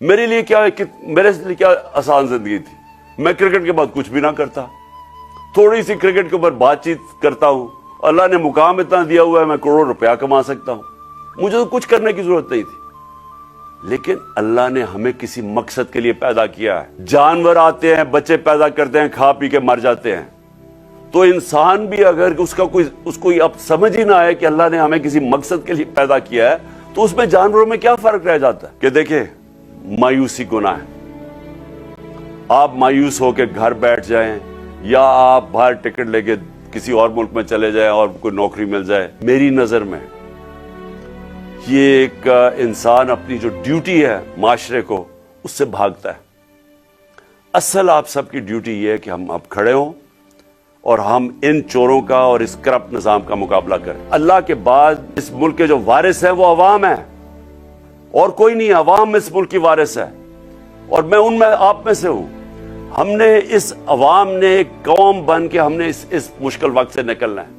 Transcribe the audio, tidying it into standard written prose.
میرے لیے کیا ہے کہ میرے لیے کیا آسان زندگی تھی. میں کرکٹ کے بعد کچھ بھی نہ کرتا, تھوڑی سی کرکٹ کے اوپر بات چیت کرتا ہوں. اللہ نے مقام اتنا دیا ہوا ہے میں کروڑوں روپیہ کما سکتا ہوں. مجھے تو کچھ کرنے کی ضرورت نہیں تھی. لیکن اللہ نے ہمیں کسی مقصد کے لیے پیدا کیا ہے. جانور آتے ہیں, بچے پیدا کرتے ہیں, کھا پی کے مر جاتے ہیں. تو انسان بھی اگر اس کو اب سمجھ ہی نہ آئے کہ اللہ نے ہمیں کسی مقصد کے لیے پیدا کیا ہے, تو اس میں جانوروں میں کیا فرق رہ جاتا ہے. کہ دیکھیں, مایوسی گناہ ہے. آپ مایوس ہو کے گھر بیٹھ جائیں یا آپ باہر ٹکٹ لے کے کسی اور ملک میں چلے جائیں اور کوئی نوکری مل جائے, میری نظر میں یہ ایک انسان اپنی جو ڈیوٹی ہے معاشرے کو, اس سے بھاگتا ہے. اصل آپ سب کی ڈیوٹی یہ ہے کہ ہم اب کھڑے ہوں اور ہم ان چوروں کا اور اس کرپٹ نظام کا مقابلہ کریں. اللہ کے بعد اس ملک کے جو وارث ہیں وہ عوام ہیں اور کوئی نہیں. عوام اس ملک کی وارث ہے اور میں ان میں آپ میں سے ہوں. ہم نے اس عوام نے ایک قوم بن کے ہم نے اس مشکل وقت سے نکلنا ہے.